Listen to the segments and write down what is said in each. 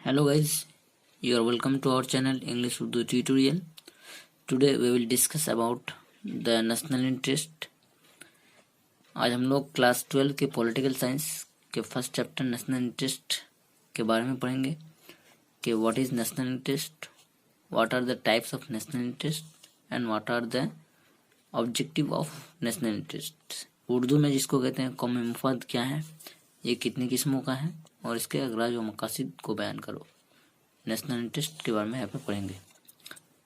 Hello guys, you are welcome to our channel English Urdu tutorial. Today we will discuss about the national interest. आज हम लोग class 12 के political science के first chapter national interest के बारे में पढ़ेंगे कि what is national interest, what are the types of national interest and what are the objective of national interest. Urdu में जिसको कहते हैं कौमी मुफाद क्या है, ये कितनी किस्मों का है और इसके अगराज व मकासिद को बयान करो. नेशनल इंटरेस्ट के बारे में यहाँ पे पढ़ेंगे.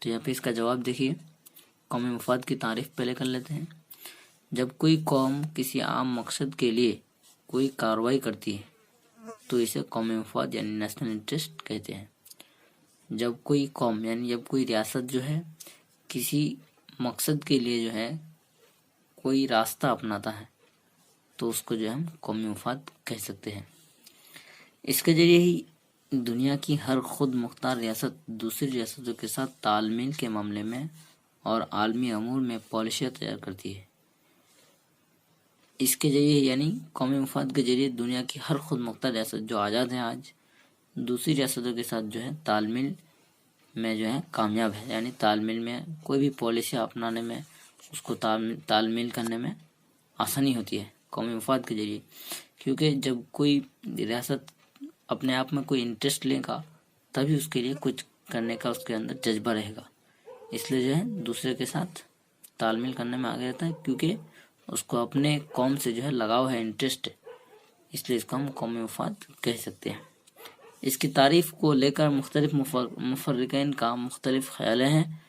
तो यहाँ पे इसका जवाब देखिए. कौमी मुफाद की तारीफ पहले कर लेते हैं. जब कोई कौम किसी आम मकसद के लिए कोई कार्रवाई करती है तो इसे कौमी मुफाद यानी नेशनल इंटरेस्ट कहते हैं. जब कोई कौम यानी जब कोई रियासत जो है किसी मकसद के लिए जो है कोई रास्ता अपनाता है तो उसको जो है हम कौमी मुफाद कह सकते हैं. इसके जरिए ही दुनिया की हर खुद मुख्तार रियासत दूसरी रियासतों के साथ तालमेल के मामले में और आलमी अमूर में पॉलिसियाँ तैयार करती है. इसके जरिए यानी कौमी मुफाद के जरिए दुनिया की हर खुद मुख्तार रियासत जो आज़ाद है आज दूसरी रियासतों के साथ जो है तालमेल में जो है कामयाब है. यानी तालमेल में कोई भी पॉलिसियाँ अपनाने में उसको तालमेल करने में आसानी होती है कौमी मुफाद के जरिए. क्योंकि जब कोई रियासत अपने आप में कोई इंटरेस्ट लेगा तभी उसके लिए कुछ करने का उसके अंदर जज्बा रहेगा. इसलिए जो है दूसरे के साथ तालमेल करने में आगे रहता है क्योंकि उसको अपने कौम से जो है लगाव है, इंटरेस्ट है. इसलिए इसको हम कौमी मुफाद कह सकते हैं. इसकी तारीफ को लेकर मुख्तलिफ मुफर्रिकीन का मुख्तलिफ ख्याल हैं,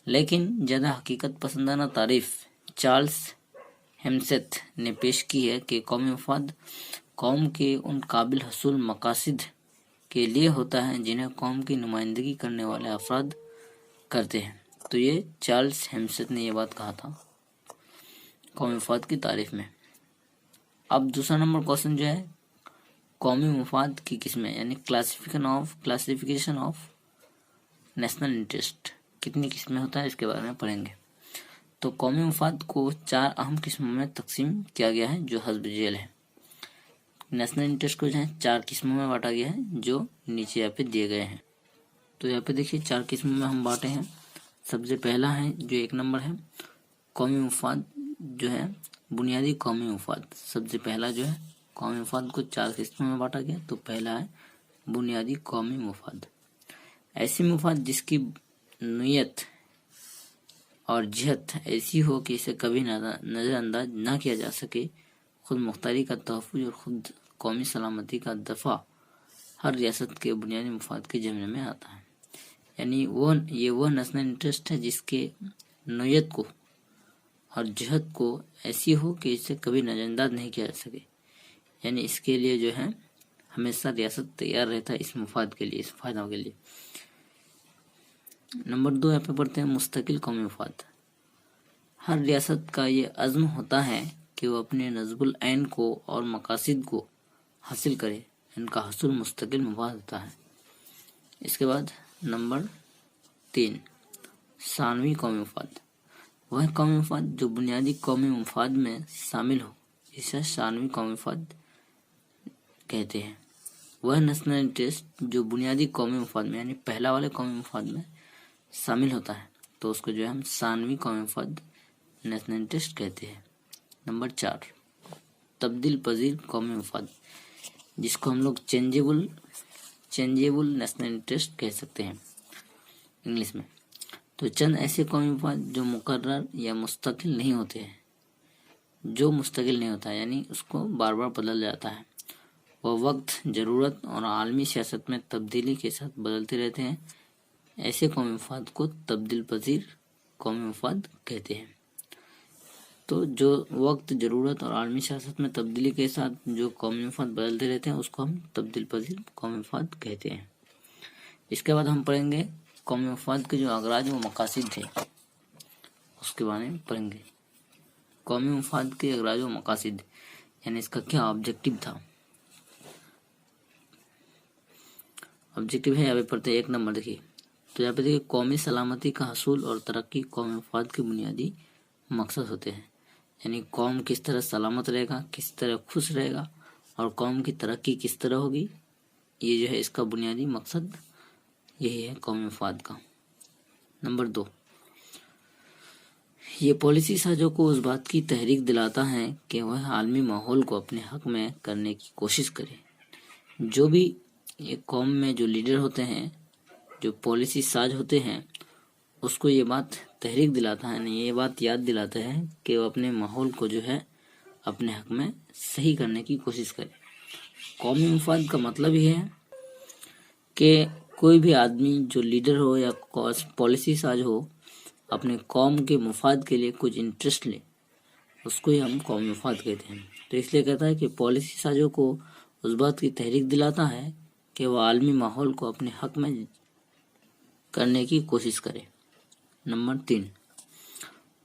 लेकिन ज़्यादा हकीकत पसंदाना तारीफ चार्ल्स हेम्सेथ ने पेश की है कि कौमी मुफाद कौम के उन काबिल हसूल मकासिद के लिए होता है जिन्हें कौम की नुमाइंदगी करने वाले अफराद करते हैं. तो ये चार्ल्स हेम्सेथ ने ये बात कहा था कौमी मुफाद की तारीफ में. अब दूसरा नंबर क्वेश्चन जो है कौमी मुफाद की किस्में यानी क्लासिफिकेशन ऑफ नेशनल इंटरेस्ट कितनी किस्में होता है इसके बारे में पढ़ेंगे. तो कौमी मुफाद को 4 अहम किस्मों में तकसीम किया गया है जो हस्ब झेल है. नेशनल इंटरेस्ट को जो है 4 किस्मों में बांटा गया है जो नीचे यहाँ पे दिए गए हैं. तो यहाँ पे देखिए 4 किस्मों में हम बांटे हैं. सबसे पहला है जो 1 नंबर है कौमी मुफाद जो है बुनियादी कौमी मुफाद. सबसे पहला जो है कौमी मुफाद को 4 किस्मों में बांटा गया. तो पहला है बुनियादी कौमी मुफाद. ऐसी मुफाद जिसकी नीयत और जिहत ऐसी हो कि इसे कभी नज़रअंदाज ना किया जा सके. खुद मुख्तारी का तहफ़्फ़ुज़ और खुद कौमी सलामती का दफ़ा हर रियासत के बुनियादी मुफाद के ज़िम्मे में आता है. यानी वो नेशनल इंटरेस्ट है जिसके नोयत को और जिहत को ऐसी हो कि इसे कभी नज़रअंदाज नहीं किया जा सके. यानी इसके लिए जो है हमेशा रियासत तैयार रहता है इस मुफाद के लिए, इस फ़ायदों के लिए. नंबर 2 यहाँ पे पढ़ते हैं मुस्तकिल कौमी मुफाद. हर रियासत का ये अज़्म होता है कि वो अपने नज़्बुल ऐन को और मकासिद को हासिल करे. इनका हसूल मुस्तकिल मुफाद होता है. इसके बाद नंबर 3 सानवी कौमी मुफाद. वह कौमी मुफाद जो बुनियादी कौमी मुफाद में शामिल हो इसे सानवी कौमी मुफाद कहते हैं. वह नेशनल इंटरेस्ट जो बुनियादी कौमी मुफाद में यानी पहला वाले कौमी मुफाद में शामिल होता है तो उसको जो है हम सानवी कौमी मुफाद नेशनल इंटरेस्ट कहते हैं. नंबर 4 तब्दील पजीर कौमी मुफाद जिसको हम लोग चेंजेबल नेशनल इंटरेस्ट कह सकते हैं इंग्लिश में. तो चंद ऐसे कौमी मुफाद जो मुकर्रर या मुस्तकिल नहीं होते हैं. जो मुस्तकिल नहीं होता है यानी उसको बार बार बदल जाता है. वह वक्त, ज़रूरत और आलमी सियासत में तब्दीली के साथ बदलते रहते हैं. ऐसे कौमी मुफाद को तब्दील पजीर कौमी मुफाद कहते हैं. तो जो वक्त, ज़रूरत और आलमी सियासत में तब्दीली के साथ जो कौमी मुफाद बदलते रहते हैं उसको हम तब्दील पजीर कौमी मुफाद कहते हैं. इसके बाद हम पढ़ेंगे कौमी मुफाद के जो अगराज व मकासिद थे उसके बारे में पढ़ेंगे. कौमी मुफाद के अगराज व मकासिद यानी इसका क्या ऑब्जेक्टिव था. ऑब्जेक्टिव है यहाँ पे पढ़ते हैं 1 नंबर देखिए. तो यहाँ पे देखिए कौमी सलामती का हसूल और तरक्की कौमी मुफाद के बुनियादी मकसद होते हैं. यानी कौम किस तरह सलामत रहेगा, किस तरह खुश रहेगा और कौम की तरक्की किस तरह होगी ये जो है इसका बुनियादी मकसद यही है कौमी मफाद का। नंबर 2, ये पॉलिसी साजों को उस बात की तहरीक दिलाता है कि वह आलमी माहौल को अपने हक में करने की कोशिश करे। जो भी एक कौम में जो लीडर होते हैं, जो पॉलिसी साज होते हैं, उसको ये बात तहरीक दिलाता है, नहीं ये बात याद दिलाता है कि वो अपने माहौल को जो है अपने हक में सही करने की कोशिश करे। कौमी मफाद का मतलब ये है कि कोई भी आदमी जो लीडर हो या पॉलिसी साज हो, अपने कौम के मफाद के लिए कुछ इंटरेस्ट ले, उसको ही हम कौमी मफाद कहते हैं। तो इसलिए कहता है कि पॉलिसी साजों को उस बात की तहरीक दिलाता है कि वह आलमी माहौल को अपने हक में करने की कोशिश करे। नंबर 3,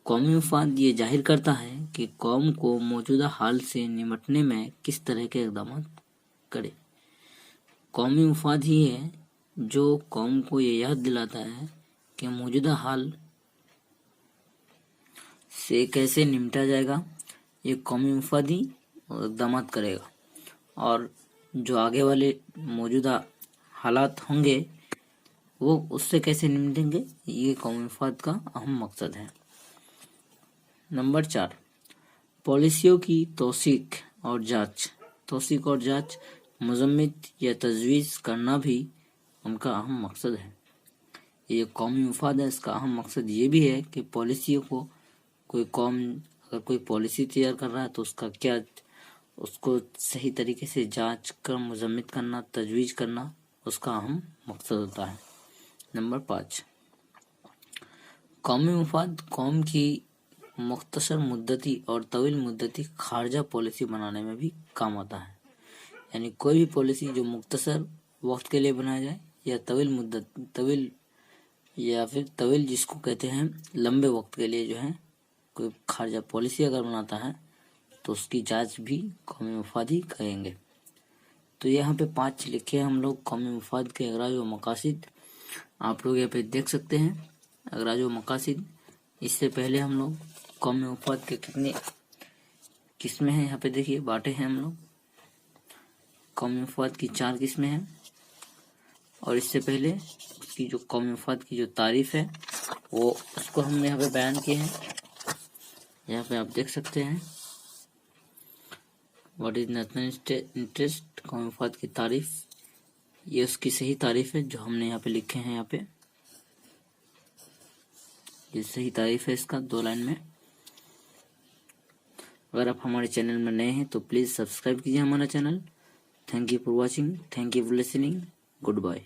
कौमी मफाद ये जाहिर करता है कि कौम को मौजूदा हाल से निपटने में किस तरह के इक़दाम करे। कौमी मफाद ही है जो कौम को ये याद दिलाता है कि मौजूदा हाल से कैसे निपटा जाएगा, ये कौमी मफाद ही इक़दाम करेगा, और जो आगे वाले मौजूदा हालात होंगे वो उससे कैसे निपटेंगे, ये कौमी मफाद का अहम मकसद है। नंबर 4, पॉलिसियों की तौसीक और जांच मजम्मत या तजवीज़ करना भी उनका अहम मकसद है। ये कौमी मफाद है, इसका अहम मकसद ये भी है कि पॉलिसियों को कोई कौम अगर कोई पॉलिसी तैयार कर रहा है तो उसको सही तरीके से जांच कर मजम्मत करना, तजवीज़ करना उसका अहम मकसद होता है। नंबर 5, कौमी मफाद कौम की मुख्तसर मुद्दती और तवील मुद्दती खारजा पॉलिसी बनाने में भी काम आता है। यानी कोई भी पॉलिसी जो मुख्तसर वक्त के लिए बनाया जाए या तवील जिसको कहते हैं लंबे वक्त के लिए जो है कोई खारजा पॉलिसी अगर बनाता है तो उसकी जांच भी कौमी मफाद ही करेंगे। तो यहाँ पे 5 लिखे हम लोग कौमी मफाद के अगराज व मकासिद, आप लोग यहाँ पे देख सकते हैं अगराज व मकासिद। इससे पहले हम लोग कौमी मफाद के कितने किस्में हैं यहाँ पे देखिए बांटे हैं हम लोग। कौमी मफाद की 4 किस्में हैं, और इससे पहले उसकी जो कौमी मफाद की जो तारीफ है वो उसको हमने यहाँ पे बयान किए हैं। यहाँ पे आप देख सकते हैं व्हाट इज नेशनल इंटरेस्ट, कौमी मफाद की तारीफ, ये उसकी सही तारीफ है जो हमने यहाँ पे लिखे हैं। यहाँ पे ये सही तारीफ है इसका 2 लाइन में। अगर आप हमारे चैनल में नए हैं तो प्लीज़ सब्सक्राइब कीजिए हमारा चैनल। Thank you for watching, thank you for listening, good bye.